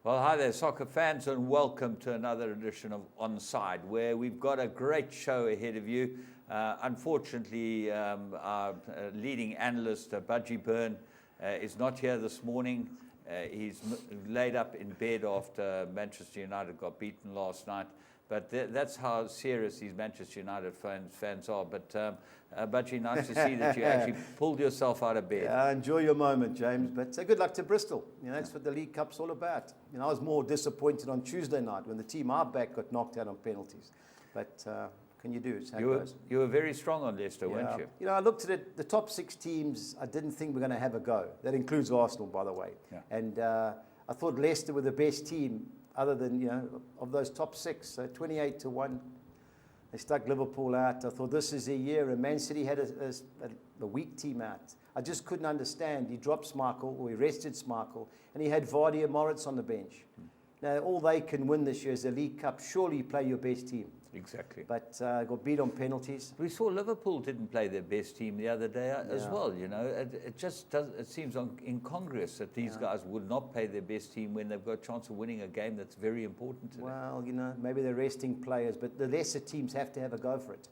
Well, hi there, soccer fans, and welcome to another edition of Onside, where we've got a great show ahead of you. Unfortunately, our leading analyst, Budgie Byrne, is not here this morning. He's laid up in bed after Manchester United got beaten last night. But that's how serious these Manchester United fans are. But Budgie, nice to see that you actually pulled yourself out of bed. Yeah, enjoy your moment, James. But good luck to Bristol. That's what the League Cup's all about. I was more disappointed on Tuesday night when the team I backed got knocked out on penalties. But can you do it? You were very strong on Leicester, weren't you? I looked at it. The top 6 teams, I didn't think were going to have a go. That includes Arsenal, by the way. Yeah. And I thought Leicester were the best team, other than, of those top 6, so 28-1. They stuck Liverpool out. I thought this is a year, and Man City had a weak team out. I just couldn't understand. He dropped Schmeichel, or he rested Schmeichel, and he had Vardy and Moritz on the bench. Now, all they can win this year is the League Cup. Surely you play your best team. Exactly. But got beat on penalties. We saw Liverpool didn't play their best team the other day as well. It just does. It seems incongruous that these guys would not play their best team when they've got a chance of winning a game that's very important to them. Well, maybe they're resting players, but the lesser teams have to have a go for it.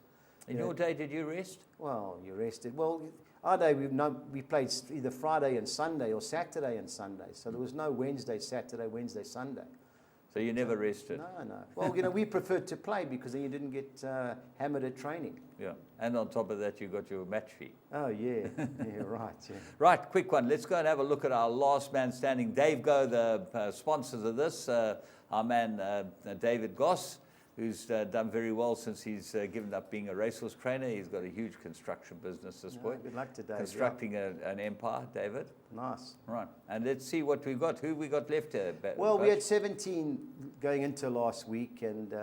In your day, did you rest? Well, you rested. Well, our day we played either Friday and Sunday or Saturday and Sunday, so there was no Wednesday, Saturday, Wednesday, Sunday. So you never rested? No. Well, we preferred to play because then you didn't get hammered at training. Yeah, and on top of that, you got your match fee. Oh, yeah. Yeah, right. Yeah. Right, quick one. Let's go and have a look at our last man standing. Dave Go, the sponsors of this, our man David Goss, who's done very well since he's given up being a racehorse trainer. He's got a huge construction business this point. Good luck to David. Constructing an empire, David. Nice. Right. And let's see what we've got. Who we got left here? Well, we had 17 going into last week, and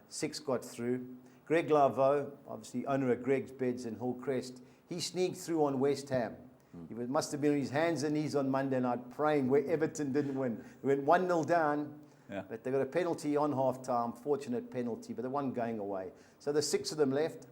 6 got through. Greg Laveau, obviously owner of Greg's Beds in Hillcrest, he sneaked through on West Ham. He must have been on his hands and knees on Monday night praying where Everton didn't win. We went 1-0 down. Yeah. But they got a penalty on half-time, fortunate penalty, but the one going away. So there's 6 of them left.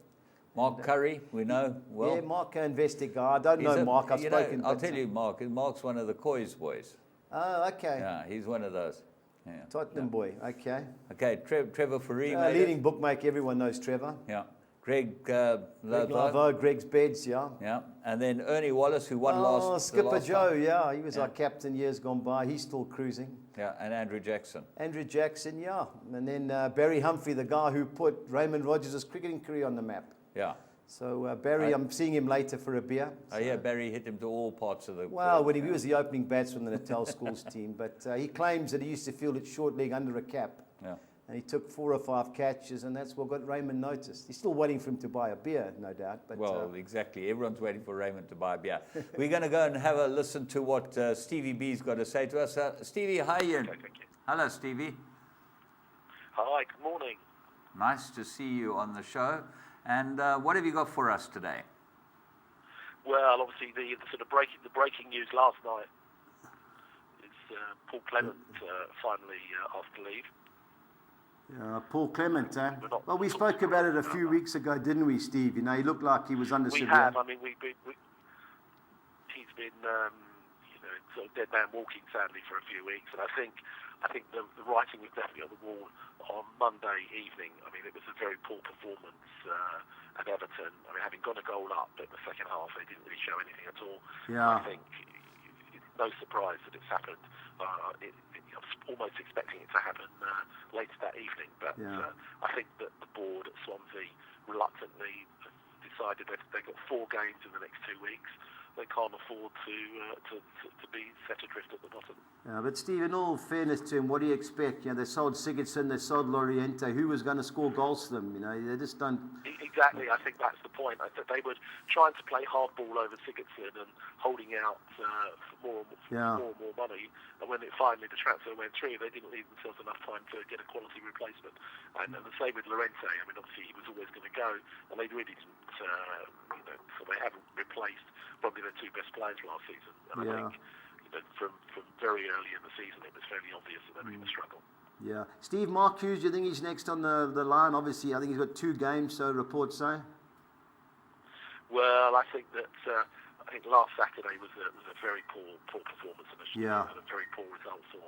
Mark Curry, we know well. Yeah, Mark, an invested guy. I don't know Mark, I've spoken. I'll tell you, Mark's one of the Coys boys. Oh, okay. Yeah, he's one of those. Yeah. Tottenham boy, okay. Okay, Trevor Furey. Leading bookmaker, everyone knows Trevor. Yeah. Greg Laveau, Greg's Beds, yeah. Yeah, and then Ernie Wallace, who won last Skipper Joe, time. Yeah, he was our captain years gone by. He's still cruising. Yeah, and Andrew Jackson. Yeah. And then Barry Humphrey, the guy who put Raymond Rodgers' cricketing career on the map. Yeah. So Barry, I'm seeing him later for a beer. So. Yeah, Barry hit him to all parts of the... Well, when he was the opening batsman in the Natal Schools team, but he claims that he used to field it short leg under a cap. Yeah. And he took 4 or 5 catches, and that's what got Raymond noticed. He's still waiting for him to buy a beer, no doubt. But, well, exactly. Everyone's waiting for Raymond to buy a beer. We're going to go and have a listen to what Stevie B's got to say to us. Stevie, hi, Ian. Okay, thank you. Hello, Stevie. Hi, good morning. Nice to see you on the show. And what have you got for us today? Well, obviously, the breaking news last night is Paul Clement finally asked to leave. Paul Clement, eh? Well, we spoke about it a few weeks ago, didn't we, Steve? He looked like he was under severe... We have. I mean, he's been, sort of dead man walking, sadly, for a few weeks. And I think the writing was definitely on the wall on Monday evening. I mean, it was a very poor performance at Everton. I mean, having got a goal up in the second half, they didn't really show anything at all. Yeah. I think it's no surprise that it's happened. I was almost expecting it to happen later that evening, but I think that the board at Swansea reluctantly decided they've got 4 games in the next 2 weeks. They can't afford to be set adrift at the bottom. Yeah, but Steve, in all fairness to him, what do you expect? They sold Sigurdsson, they sold Loriente. Who was going to score goals for them? They just don't... Exactly, I think that's the point. That they were trying to play hardball over Sigurdsson and holding out for more and more money. And when finally the transfer went through, they didn't leave themselves enough time to get a quality replacement. And the same with Lorente. I mean, obviously he was always going to go, and they really didn't. So they haven't replaced probably their 2 best players last season. And I think from very early in the season, it was fairly obvious that they were going to struggle. Yeah. Steve, Mark Hughes, do you think he's next on the line? Obviously, I think he's got 2 games, so reports say. Well, I think that last Saturday was a very poor performance initially, and a very poor result for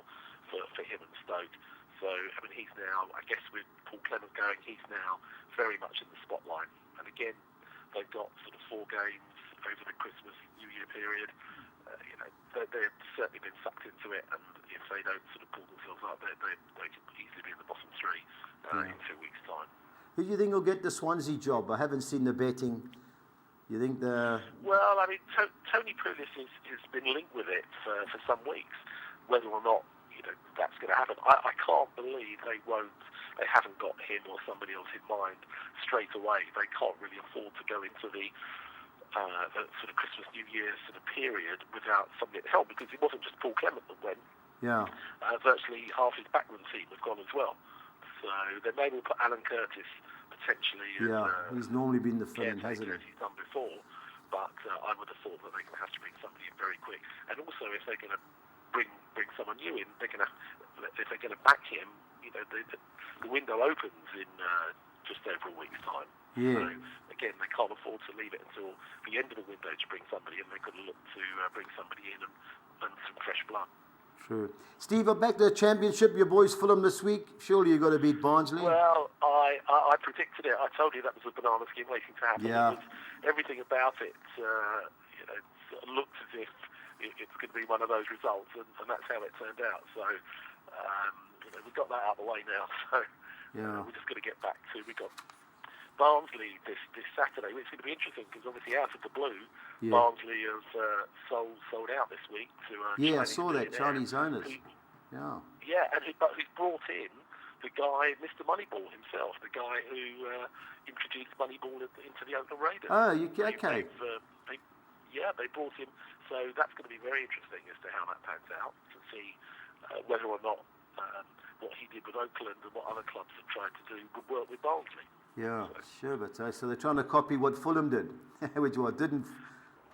for him and Stoke. So, I mean, he's now, I guess with Paul Clement going, he's now very much in the spotlight. And again, they've got sort of 4 games over the Christmas, New Year period. They've certainly been sucked into it, and if they don't sort of pull themselves up, they could easily be in the bottom 3 in 2 weeks' time. Who do you think will get the Swansea job? I haven't seen the betting. You think Well, I mean, Tony Pulis has been linked with it for some weeks. Whether or not that's going to happen, I can't believe they haven't got him or somebody else in mind straight away. They can't really afford to go into the sort of Christmas, New Year sort of period without somebody at the helm, because it wasn't just Paul Clement that went. Yeah. Virtually half his backroom team have gone as well. So then maybe we'll put Alan Curtis potentially. Yeah, he's normally been the fill-in, hasn't he? He's done before, but I would have thought that they're going to have to bring somebody in very quick. And also, if they're going to bring someone new in, if they're going to back him, the window opens in just over a week's time. Yeah. So again, they can't afford to leave it until the end of the window to bring somebody in. They've got to look to bring somebody in and some fresh blood. True. Steve, back to the Championship. Your boys Fulham this week. Surely you've got to beat Barnsley. Well, I predicted it. I told you that was a banana skin waiting to happen. Yeah. Everything about it, looked as if it's going to be one of those results, and that's how it turned out. So, we've got that out of the way now. So, we're just going to get back to. We've got Barnsley this Saturday. It's going to be interesting because obviously out of the blue, Barnsley have sold out this week to I saw that, Chinese owners. Yeah, and he's brought in the guy, Mr. Moneyball himself, the guy who introduced Moneyball into the Oakland Raiders. Oh, okay. They brought him. So that's going to be very interesting as to how that pans out, to see whether or not what he did with Oakland and what other clubs have tried to do would work with Barnsley. Yeah, sure, but so they're trying to copy what Fulham did, which didn't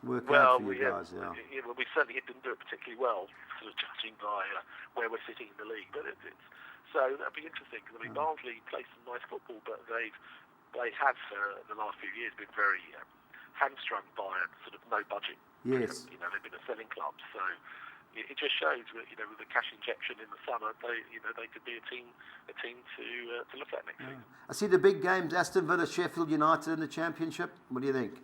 work out for you guys. Well, we certainly didn't do it particularly well, sort of judging by where we're sitting in the league. But so that'd be interesting, because I mean, Barnsley play some nice football, but they have the last few years been very hamstrung by a sort of no budget. Yes. They've been a selling club, so it just shows that with the cash injection in the summer, they could be a team to look at next season. I see the big games: Aston Villa, Sheffield United in the Championship. What do you think?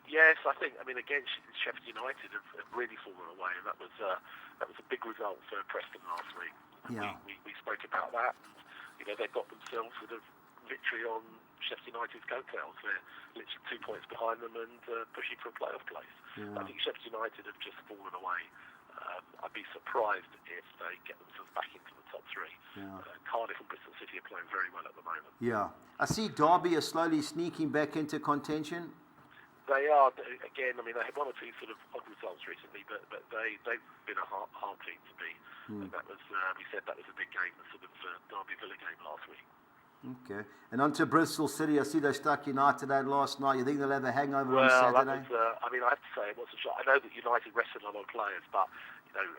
Yes, I think. I mean, again, Sheffield United have really fallen away, and that was a big result for Preston last week. Yeah. We spoke about that, and they've got themselves sort of victory on Sheffield United's coattails. They're literally 2 points behind them and pushing for a playoff place. Yeah. I think Sheffield United have just fallen away. I'd be surprised if they get themselves back into the top 3. Yeah. Cardiff and Bristol City are playing very well at the moment. Yeah. I see Derby are slowly sneaking back into contention. They are, again, I mean, they had 1 or 2 sort of odd results recently, but they've been a hard team to beat. And that was, we said that was a big game, the sort of Derby-Villa game last week. Okay. And on to Bristol City. I see they stuck United out last night. You think they'll have a hangover on Saturday? Well, I mean, I have to say it was a shock. I know that United rested a lot of players, but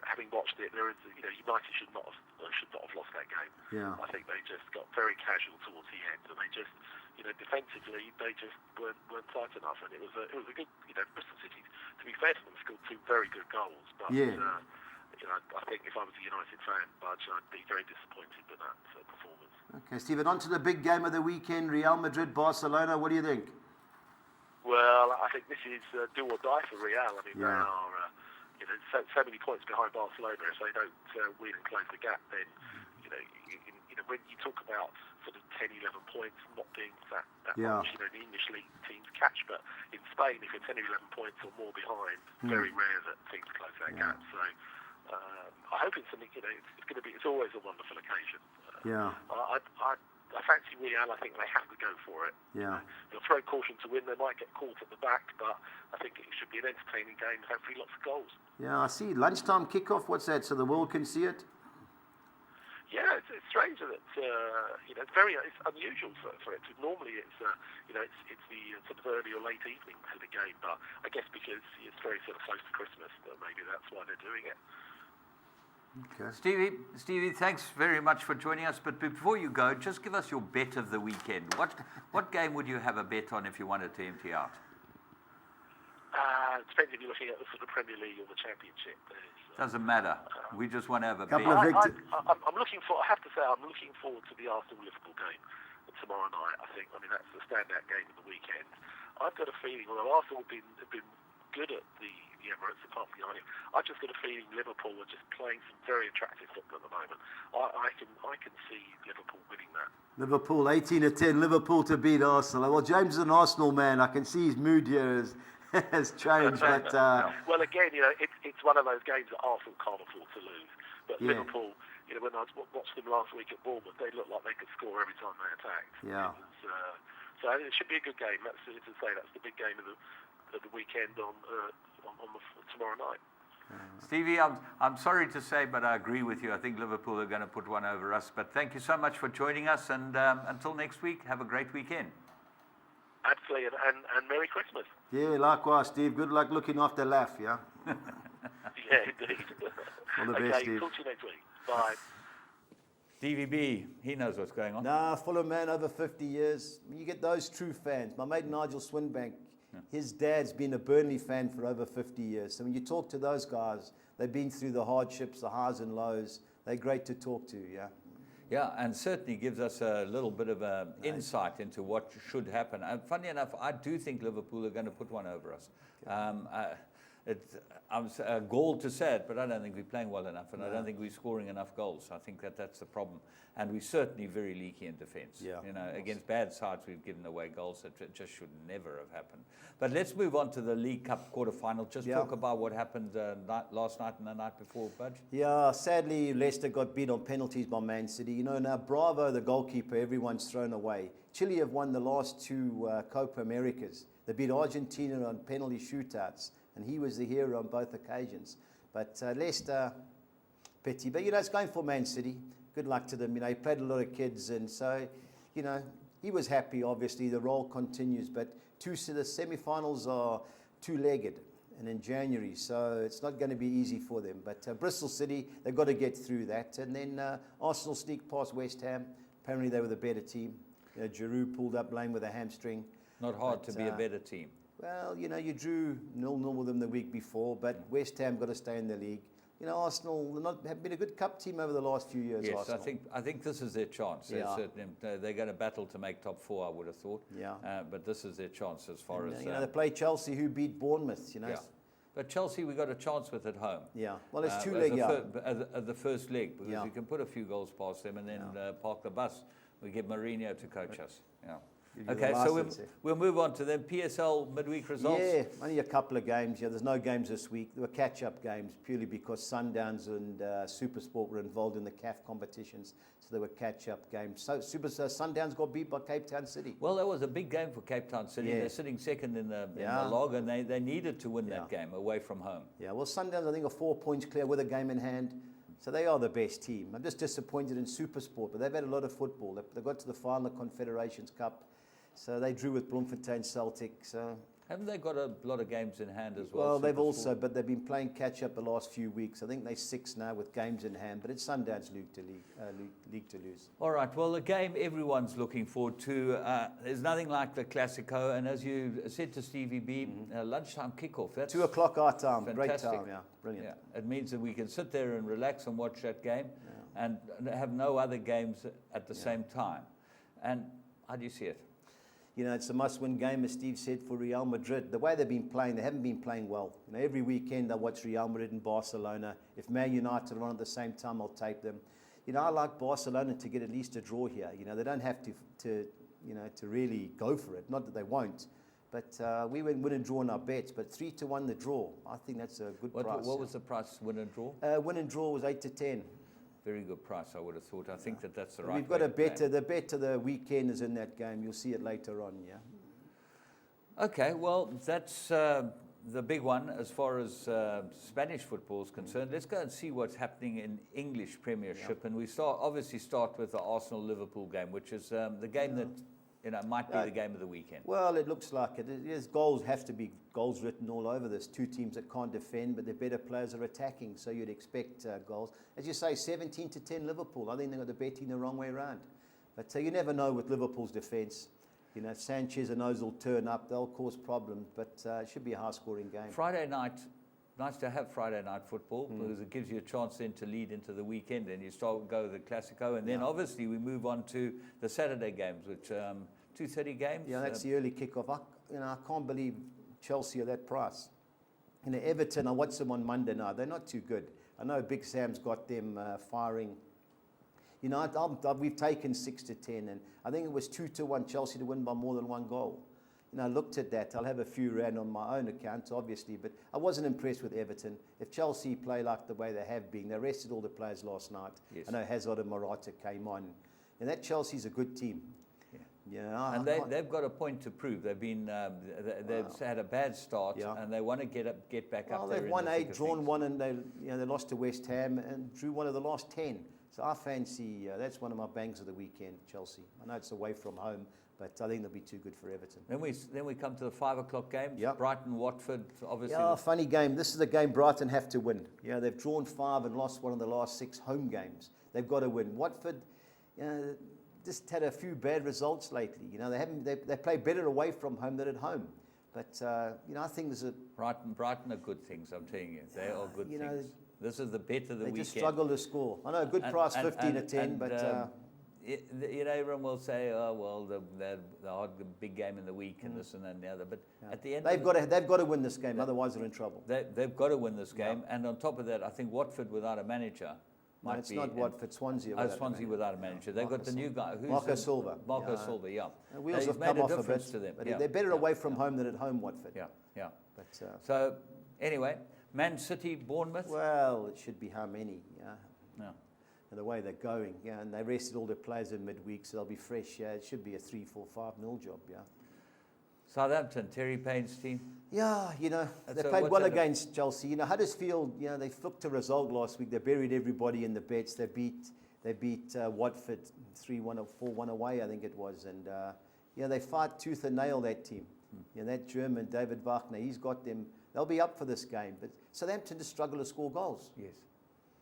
having watched it, there is, United should not have lost that game. Yeah. I think they just got very casual towards the end, and they just, defensively, they just weren't tight enough. And it was a good, Bristol City. To be fair to them, scored 2 very good goals, but. I think if I was a United fan, Budge, I'd be very disappointed with that performance. Okay, Stephen, on to the big game of the weekend, Real Madrid, Barcelona. What do you think? Well, I think this is do or die for Real. I mean, they are so many points behind Barcelona. If they don't win and close the gap, then when you talk about sort of 10, 11 points not being that much, the English league teams catch, but in Spain, if you're 10 or 11 points or more behind, very rare that teams close that gap. So. I hope it's something. It's always a wonderful occasion. I fancy Real. I think they have to go for it. Yeah. They'll throw caution to win. They might get caught at the back, but I think it should be an entertaining game. Hopefully, lots of goals. Yeah, I see. Lunchtime kickoff. What's that? So the world can see it. Yeah, it's strange that it's unusual for it. Normally, it's the sort of early or late evening for the game, but I guess because it's very sort of close to Christmas, maybe that's why they're doing it. Okay. Stevie, thanks very much for joining us. But before you go, just give us your bet of the weekend. What game would you have a bet on if you wanted to empty out? It depends if you're looking at the sort of Premier League or the Championship. Doesn't matter. We just want to have a Couple big... of I'm looking for. I have to say, I'm looking forward to the Arsenal-Liverpool game tomorrow night. I think. I mean, that's the standout game of the weekend. I've got a feeling, although Arsenal have been good at the Emirates, apart from the United, I've just got a feeling Liverpool are just playing some very attractive football at the moment. I can see Liverpool winning that. Liverpool 18-10. Liverpool to beat Arsenal. Well, James is an Arsenal man. I can see his mood here has changed. But well, again, it's one of those games that Arsenal can't afford to lose. But Liverpool, when I watched them last week at Bournemouth, they looked like they could score every time they attacked. Yeah. So it should be a good game. That's the big game of the weekend on tomorrow night. Stevie, I'm sorry to say, but I agree with you. I think Liverpool are going to put one over us. But thank you so much for joining us, and until next week, have a great weekend. Absolutely, and Merry Christmas. Yeah, likewise, Steve. Good luck looking after Laff, yeah? Yeah, indeed. All the best, Steve. Talk to you next week. Bye. Stevie B, he knows what's going on. Nah, Fulham man, over 50 years. You get those true fans. My mate Nigel Swinbank, his dad's been a Burnley fan for over 50 years. So when you talk to those guys, they've been through the hardships, the highs and lows. They're great to talk to, yeah? Yeah, and certainly gives us a little bit of insight into what should happen. And funny enough, I do think Liverpool are going to put one over us. I'm galled to say it, but I don't think we're playing well enough, and I don't think we're scoring enough goals. I think that's the problem. And we're certainly very leaky in defence. Yeah, against bad sides, we've given away goals that just should never have happened. But let's move on to the League Cup quarter-final. Just talk about what happened last night and the night before, Budge. Yeah, sadly, Leicester got beat on penalties by Man City. Now Bravo, the goalkeeper, everyone's thrown away. Chile have won the last two Copa Americas. They beat Argentina on penalty shootouts, and he was the hero on both occasions. But Leicester, pity. But, it's going for Man City. Good luck to them. He played a lot of kids, and so, he was happy, obviously. The role continues, but the semi-finals are two-legged and in January, so it's not going to be easy for them. But Bristol City, they've got to get through that. And then Arsenal sneaked past West Ham. Apparently they were the better team. Giroud pulled up lame with a hamstring. Not hard to be a better team. Well, you drew 0-0 with them the week before, but West Ham got to stay in the league. Arsenal have been a good cup team over the last few years. Yes, Arsenal. I think this is their chance. Yeah. They're going to battle to make top four, I would have thought. Yeah. But this is their chance as far as... they play Chelsea, who beat Bournemouth, Yeah. But Chelsea, we got a chance with at home. Yeah. Well, it's two-leg at the first leg, because we can put a few goals past them and then park the bus. We get Mourinho to coach us. Yeah. Okay, so we'll move on to them. PSL midweek results. Yeah, only a couple of games. There's no games this week. There were catch-up games purely because Sundowns and SuperSport were involved in the CAF competitions. So there were catch-up games. So Sundowns got beat by Cape Town City. Well, that was a big game for Cape Town City. Yeah. They're sitting second in the log, and they needed to win that game away from home. Yeah, well, Sundowns, I think, are 4 points clear with a game in hand. So they are the best team. I'm just disappointed in SuperSport, but they've had a lot of football. They got to the final of Confederations Cup. So they drew with Bloemfontein Celtic. So haven't they got a lot of games in hand as well? Well, they've also, but they've been playing catch up the last few weeks. I think they're 6 now with games in hand, but it's Sundowns league to lose. All right. Well, the game everyone's looking forward to. There's nothing like the Classico, and as you said to Stevie B, lunchtime kickoff. That's 2 o'clock our time. fantastic. Great time. Yeah, brilliant. Yeah. It means that we can sit there and relax and watch that game, and have no other games at the same time. And how do you see it? It's a must-win game, as Steve said, for Real Madrid. The way they've been playing, they haven't been playing well. Every weekend I watch Real Madrid and Barcelona. If Man United are on at the same time, I'll tape them. I like Barcelona to get at least a draw here. They don't have to really go for it. Not that they won't. But we went win and draw on our bets. But 3-1 the draw. I think that's a good price. What was the price, win and draw? Win and draw was 8-10. Very good price, I would have thought. I think that's the right. We've got a better. The better the weekend is in that game. You'll see it later on. Yeah. Okay. Well, that's the big one as far as Spanish football is concerned. Let's go and see what's happening in English Premiership, and we obviously start with the Arsenal-Liverpool game, which is the game that might be the game of the weekend. Well, it looks like it. There's goals, have to be goals written all over this. 2 teams that can't defend, but their better players are attacking, so you'd expect goals. As you say, 17-10 Liverpool. I think they got the betting the wrong way around. But you never know with Liverpool's defence. Sanchez and those will turn up. They'll cause problems, but it should be a high-scoring game. Friday night, nice to have Friday night football because it gives you a chance then to lead into the weekend and you go the Classico. And then obviously we move on to the Saturday games, which 2:30 games. Yeah, that's the early kickoff. I can't believe Chelsea are that price. Everton, I watched them on Monday night. They're not too good. I know Big Sam's got them firing. We've taken 6-10, and I think it was 2-1 Chelsea to win by more than one goal. I looked at that. I'll have a few rand on my own account, obviously, but I wasn't impressed with Everton. If Chelsea play like the way they have been, they rested all the players last night. Yes. I know Hazard and Morata came on, and that Chelsea's a good team. Yeah, and they've got a point to prove. They've been they've had a bad start, and they want to get back up there. They've won 8, drawn 1, and they lost to West Ham and drew one of the last 10. So I fancy that's one of my bangs of the weekend, Chelsea. I know it's away from home, but I think they'll be too good for Everton. Then we come to the 5 o'clock games. Yep. Brighton, Watford, obviously. Yeah, funny game. This is a game Brighton have to win. Yeah, they've drawn 5 and lost one of the last 6 home games. They've got to win. Watford, just had a few bad results lately. They play better away from home than at home. But I think there's a Brighton are good things. I'm telling you, they are good things. This is the bet of the weekend. They just struggle to score. I know a good price, 15-10, but everyone will say, "Oh well, the big game in the week and this and that and the other." But at the end, they've got to win this game. Otherwise, they're in trouble. They've got to win this game, and on top of that, I think Watford without a manager. It's not Watford, Swansea. Swansea without a manager. They've got the new guy. Marco Silva. Marco Silva, yeah. The wheels have come off a bit to them. But they're better away from home than at home, Watford. Yeah. But, so, anyway, Man City, Bournemouth. Well, it should be how many, And the way they're going, and they rested all their players in midweek, so they'll be fresh. It should be a 3-4-5-0 job, Southampton, Terry Payne's team. Yeah, they played well against Chelsea. Huddersfield, they flicked a result last week. They buried everybody in the bets. They beat Watford 3-1 or 4-1 away, I think it was. And, they fight tooth and nail, that team. That German, David Wagner, he's got them. They'll be up for this game. But Southampton just struggle to score goals. Yes,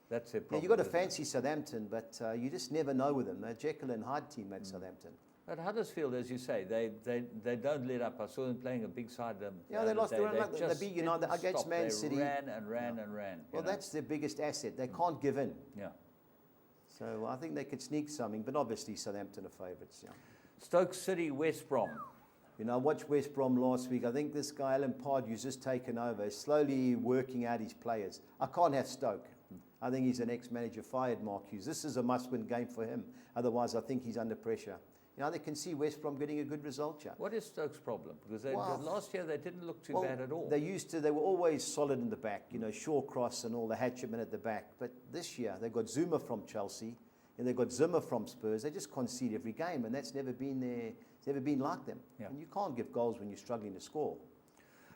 that's their problem. You've got to fancy Southampton, but you just never know with them. They're Jekyll and Hyde team at Southampton. But Huddersfield, as you say, they don't let up. I saw them playing a big side. They lost. They beat United against Man City. They ran and ran and ran. Well, that's their biggest asset. They can't give in. Yeah. So I think they could sneak something, but obviously Southampton are favourites. Yeah. Stoke City, West Brom. I watched West Brom last week. I think this guy, Alan Pardew's just taken over. He's slowly working out his players. I can't have Stoke. I think he's an ex-manager fired, Mark Hughes. This is a must-win game for him. Otherwise, I think he's under pressure. They can see West Brom getting a good result here. What is Stoke's problem? Because last year they didn't look too bad at all. They were always solid in the back, Shawcross and all the Hatchman at the back. But this year they've got Zuma from Chelsea and they've got Zimmer from Spurs. They just concede every game, and that's never been like them. Yeah. And you can't give goals when you're struggling to score.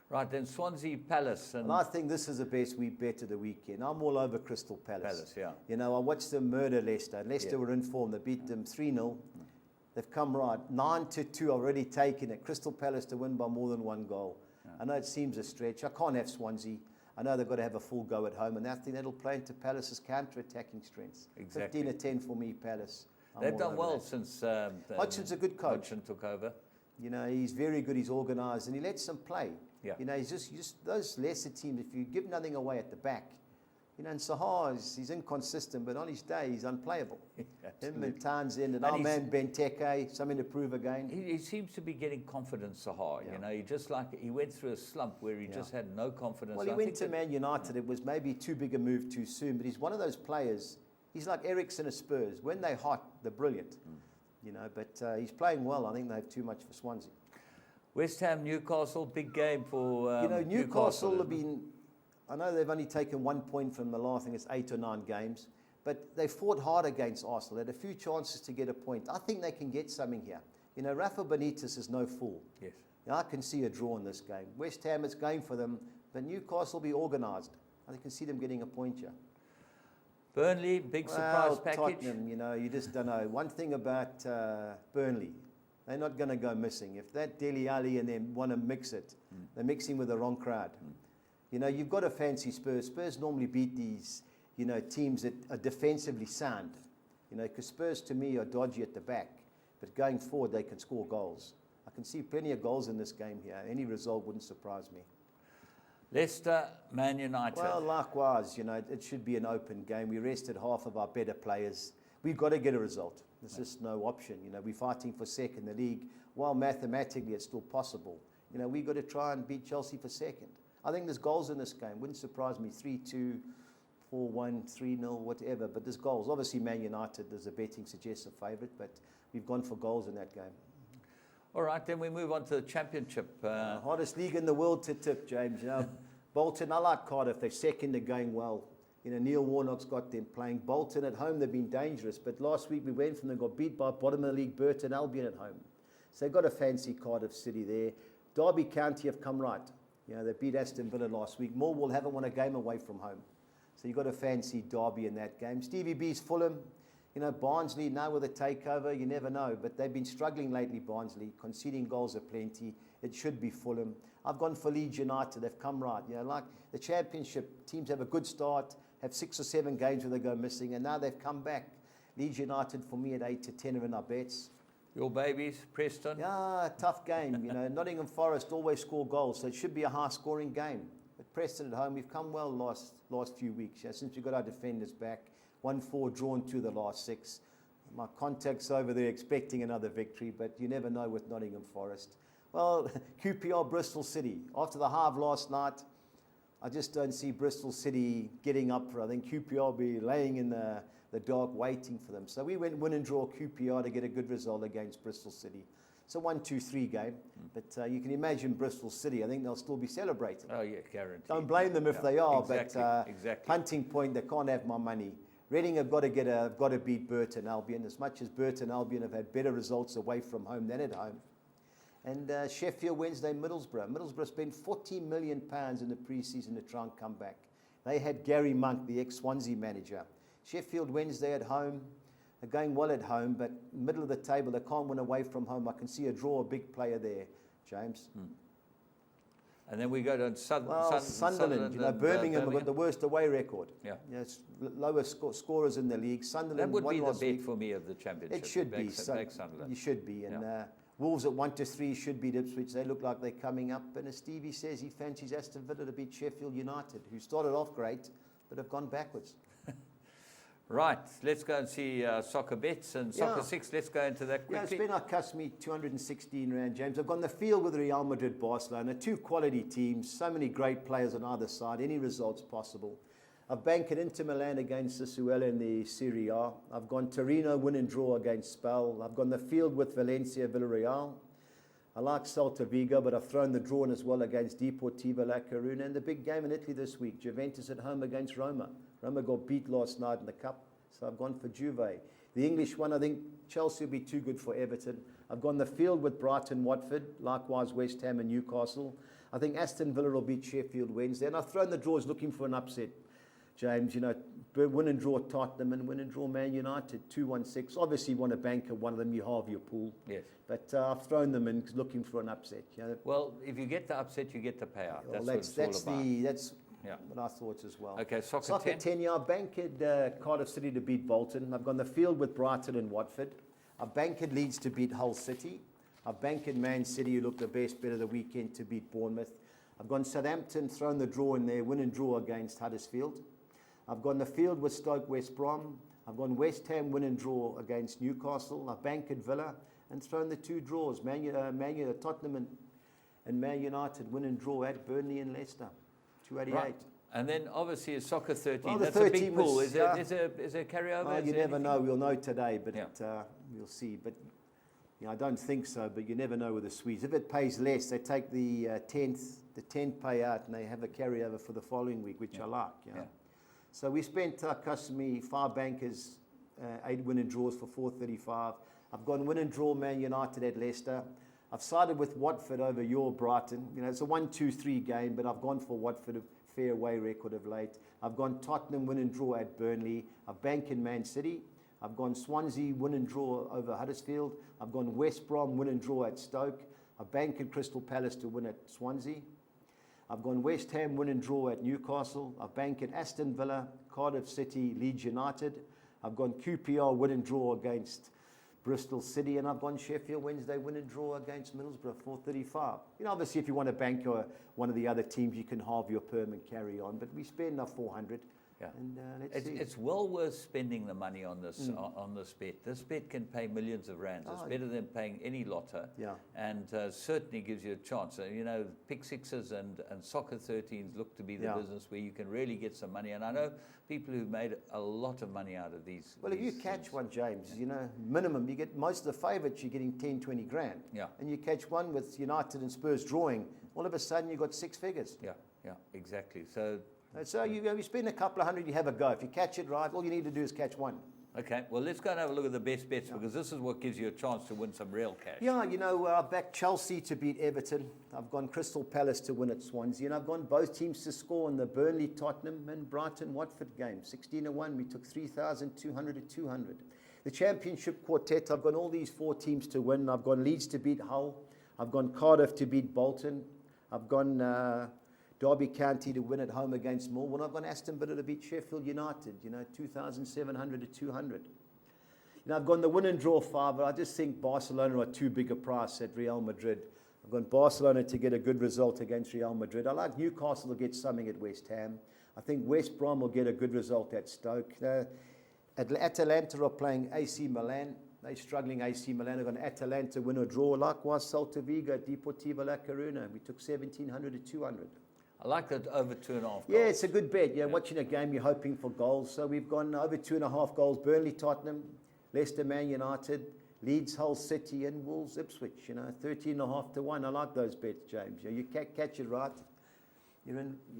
Right, then Swansea Palace. And I think this is the best we bet of the weekend. I'm all over Crystal Palace. Yeah. I watched them murder Leicester. Leicester were in form. They beat them 3-0. They've come right. 9-2 already taken it. Crystal Palace to win by more than one goal. Yeah. I know it seems a stretch. I can't have Swansea. I know they've got to have a full go at home, and I think that'll play into Palace's counter-attacking strengths. Exactly. 15-10 for me, Palace. They've done well since Hodgson's a good coach. Hodgson took over. He's very good. He's organised, and he lets them play. Yeah. He's just those lesser teams. If you give nothing away at the back, and Sahar, he's inconsistent, but on his day, he's unplayable. Him and Townsend and our man Benteke, something to prove again. He seems to be getting confidence, Sahar. He went through a slump where he just had no confidence. Well, he went to Man United. It was maybe too big a move too soon, but he's one of those players. He's like Eriksen at Spurs. When they're hot, they're brilliant. But he's playing well. I think they have too much for Swansea. West Ham, Newcastle, big game for Newcastle have been. I know they've only taken 1 point from the last, I think it's 8 or 9 games, but they fought hard against Arsenal. They had a few chances to get a point. I think they can get something here. Rafa Benitez is no fool. Yes. I can see a draw in this game. West Ham, it's going for them, but Newcastle will be organised. I can see them getting a point here. Burnley, big surprise package. Tottenham, you just don't know. One thing about Burnley, they're not going to go missing. If that Dele Alli and them want to mix it, they're mixing with the wrong crowd. You've got to fancy Spurs. Spurs normally beat these, teams that are defensively sound. Because Spurs to me are dodgy at the back, but going forward they can score goals. I can see plenty of goals in this game here. Any result wouldn't surprise me. Leicester, Man United. Well, likewise, it should be an open game. We rested half of our better players. We've got to get a result. There's just no option. We're fighting for second in the league. While mathematically it's still possible, we've got to try and beat Chelsea for second. I think there's goals in this game. Wouldn't surprise me. 3-2, 4-1, 3-0, whatever. But there's goals. Obviously, Man United, there's a betting suggests a favourite, but we've gone for goals in that game. All right, then we move on to the Championship. Hardest league in the world to tip, James. Bolton, I like Cardiff. They're second, they're going well. Neil Warnock's got them playing. Bolton at home, they've been dangerous. But last week we went from them, got beat by bottom of the league, Burton Albion at home. So they've got a fancy Cardiff City there. Derby County have come right. They beat Aston Villa last week. Millwall haven't won a game away from home. So you've got a fancy Derby in that game. Stevie B's Fulham. Barnsley now with a takeover, you never know. But they've been struggling lately, Barnsley. Conceding goals aplenty. It should be Fulham. I've gone for Leeds United. They've come right. Like the Championship, teams have a good start, have 6 or 7 games where they go missing, and now they've come back. Leeds United, for me, at 8 to 10 are in our bets. Your babies, Preston? Yeah, tough game. Nottingham Forest always score goals, so it should be a high-scoring game. But Preston at home, we've come well last few weeks. Since we got our defenders back, 1-4 drawn to the last 6. My contacts over there expecting another victory, but you never know with Nottingham Forest. Well, QPR Bristol City. After the half last night, I just don't see Bristol City getting up for it. I think QPR will be laying in the dark waiting for them. So we went win and draw QPR to get a good result against Bristol City. It's a 1-2-3 game, but you can imagine Bristol City. I think they'll still be celebrating. Oh, yeah, guaranteed. Don't blame them if they are, exactly. Punting point, they can't have my money. Reading have got to beat Burton Albion. As much as Burton Albion have had better results away from home than at home. And Sheffield Wednesday, Middlesbrough. Middlesbrough spent £40 million in the pre-season to try and come back. They had Gary Monk, the ex-Swansea manager. Sheffield Wednesday at home. They're going well at home, but middle of the table, they can't win away from home. I can see a draw, a big player there, James. And then we go to Sunderland. Birmingham have got the worst away record. Yeah. It's lowest scorers in the league. Sunderland. That would be the bet week for me of the Championship. It should be. Sunderland. You should be. And Wolves at 1-3 should beat Ipswich. They look like they're coming up. And as Stevie says, he fancies Aston Villa to beat Sheffield United, who started off great, but have gone backwards. Right, let's go and see soccer bets and soccer 6. Let's go into that quickly. Yeah, it's been our customary 216 Rand, James. I've gone the field with Real Madrid, Barcelona. 2 quality teams, so many great players on either side, any results possible. I've banked Inter Milan against Sassuolo in the Serie A. I've gone Torino win and draw against Spal. I've gone the field with Valencia, Villarreal. I like Celta Vigo, but I've thrown the draw in as well against Deportivo La Coruna. And the big game in Italy this week, Juventus at home against Roma. Roma got beat last night in the Cup, so I've gone for Juve. The English one, I think Chelsea will be too good for Everton. I've gone the field with Brighton, Watford, likewise West Ham and Newcastle. I think Aston Villa will beat Sheffield Wednesday. And I've thrown the draws looking for an upset, James. Win and draw Tottenham and win and draw Man United, 2-1-6. Obviously, you want to bank at one of them, you halve your pool. Yes. But I've thrown them in looking for an upset. Well, if you get the upset, you get the payout. Well, that's what it's all about. That's what I thought as well. Okay, soccer 10. I've banked Cardiff City to beat Bolton. I've gone the field with Brighton and Watford. I've banked Leeds to beat Hull City. I've banked Man City, who looked the best bet of the weekend, to beat Bournemouth. I've gone Southampton, thrown the draw in there, win and draw against Huddersfield. I've gone the field with Stoke West Brom. I've gone West Ham win and draw against Newcastle. I've banked Villa and thrown the 2 draws. Tottenham and Man United win and draw at Burnley and Leicester. 288. Right. And then obviously a soccer 13. Well, that's 13 a big pool. was, Is there a carryover? Well, you never know. We'll know today, but we'll see. But I don't think so. But you never know with the Swedes. If it pays less, they take the 10th payout, and they have a carryover for the following week, which I like. So we spent our customary 5 bankers, 8 win and draws for 435. I've gone win and draw Man United at Leicester. I've sided with Watford over your Brighton. It's a 1-2-3 game, but I've gone for Watford, a fair away record of late. I've gone Tottenham win and draw at Burnley. I've banked in Man City. I've gone Swansea win and draw over Huddersfield. I've gone West Brom win and draw at Stoke. I've banked in Crystal Palace to win at Swansea. I've gone West Ham win and draw at Newcastle. I've banked in Aston Villa, Cardiff City, Leeds United. I've gone QPR win and draw against Bristol City, and I've gone Sheffield Wednesday win and draw against Middlesbrough 435. Obviously if you want to bank one of the other teams, you can halve your perm and carry on, but we spend 400. Yeah. And let's see. It's well worth spending the money on this on this bet. This bet can pay millions of rands. It's better than paying any lotter. Yeah. And certainly gives you a chance. Pick sixes and soccer 13s look to be the business where you can really get some money. And I know people who've made a lot of money out of these. Well, if you catch one, James, minimum, you get most of the favourites, you're getting 10, 20 grand. Yeah. And you catch one with United and Spurs drawing, all of a sudden you've got 6 figures. Yeah, exactly. So you spend a couple of hundred, you have a go. If you catch it right, all you need to do is catch one. Okay, well, let's go and have a look at the best bets because this is what gives you a chance to win some real cash. Yeah, I've backed Chelsea to beat Everton. I've gone Crystal Palace to win at Swansea. And I've gone both teams to score in the Burnley, Tottenham and Brighton, Watford game. 16-1, we took 3,200 to 200. The Championship Quartet, I've gone all these 4 teams to win. I've gone Leeds to beat Hull. I've gone Cardiff to beat Bolton. I've gone Derby County to win at home against Millwall. I've gone Aston Villa to beat Sheffield United, 2,700 to 200. I've gone the win and draw 5, but I just think Barcelona are too big a price at Real Madrid. I've gone Barcelona to get a good result against Real Madrid. I like Newcastle to get something at West Ham. I think West Brom will get a good result at Stoke. Atalanta are playing AC Milan. They're struggling, AC Milan. I've got Atalanta win or draw. Likewise, Celta Vigo, Deportivo La Coruña. We took 1,700 to 200. I like that over 2.5 goals. Yeah, it's a good bet. Watching a game, you're hoping for goals. So we've gone over 2.5 goals. Burnley, Tottenham, Leicester, Man United, Leeds, Hull City, and Wolves, Ipswich. 13.5 to 1. I like those bets, James. You catch it right, you're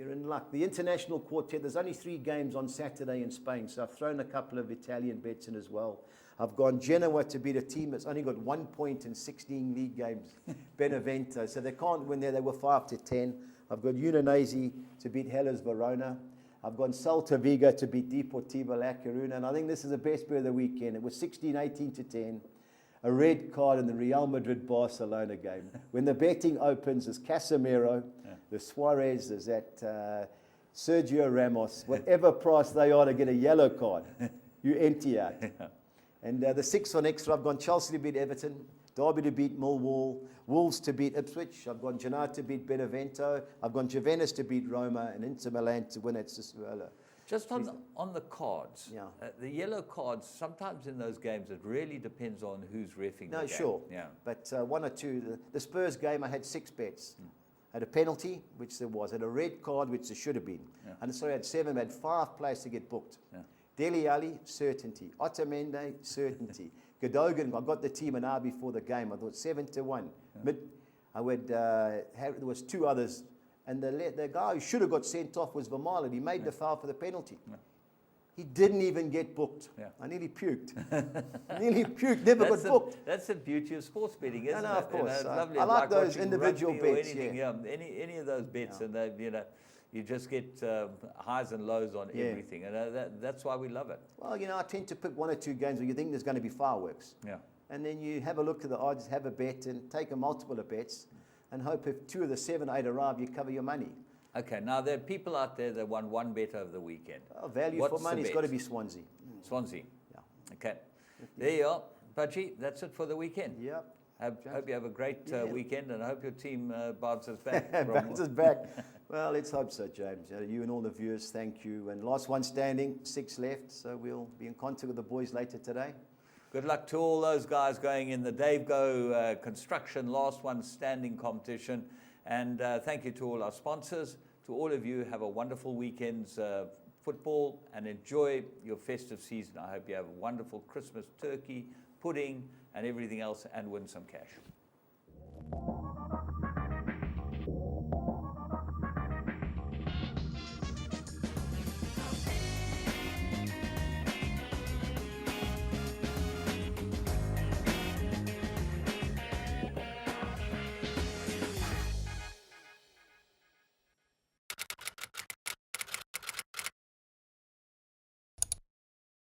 in luck. The International Quartet, there's only 3 games on Saturday in Spain, so I've thrown a couple of Italian bets in as well. I've gone Genoa to beat a team that's only got 1 point in 16 league games, Benevento. So they can't win there. They were 5 to 10. I've got Udinese to beat Hellas Verona. I've gone Celta Vigo to beat Deportivo La Coruña. And I think this is the best bet of the weekend. It was 16-18 to 10. A red card in the Real Madrid-Barcelona game. When the betting opens, there's Casemiro, there's Suarez, there's that Sergio Ramos. Whatever price they are to get a yellow card, you empty out. And the 6 on extra, I've gone Chelsea to beat Everton, Derby to beat Millwall, Wolves to beat Ipswich. I've gone Genoa to beat Benevento. I've gone Juventus to beat Roma and Inter Milan to win at Sassuolo. Just on the cards, the yellow cards, sometimes in those games, it really depends on who's reffing the game. Sure. Yeah. But 1 or 2, the Spurs game, I had 6 bets. Had a penalty, which there was. Had a red card, which there should have been. And so I had 7, I had 5 players to get booked. Dele Alli, certainty. Otamendi, certainty. Godogan, I got the team an hour before the game. I thought 7 to 1. There was 2 others. And the guy who should have got sent off was Vermaelen. He made the foul for the penalty. He didn't even get booked. I nearly puked. Never got booked. That's the beauty of sports betting, isn't it? No, of course. It's lovely. I like those individual bets. Anything, any of those bets, and you just get highs and lows on everything, and that's why we love it. Well, I tend to pick 1 or 2 games where you think there's going to be fireworks. And then you have a look at the odds, have a bet, and take a multiple of bets, and hope if 2 of the 7, 8 arrive, you cover your money. Okay, now there are people out there that won 1 bet over the weekend. Value for money, it's got to be Swansea. Swansea. Okay. There you are. Budgie, that's it for the weekend. Yep. Hope you have a great weekend, and I hope your team bounces back. Bounces back. Well, let's hope so, James. You and all the viewers, thank you. And last one standing, 6 left, so we'll be in contact with the boys later today. Good luck to all those guys going in the Dave Go construction last one standing competition. And thank you to all our sponsors. To all of you, have a wonderful weekend's football and enjoy your festive season. I hope you have a wonderful Christmas turkey, pudding, and everything else, and win some cash.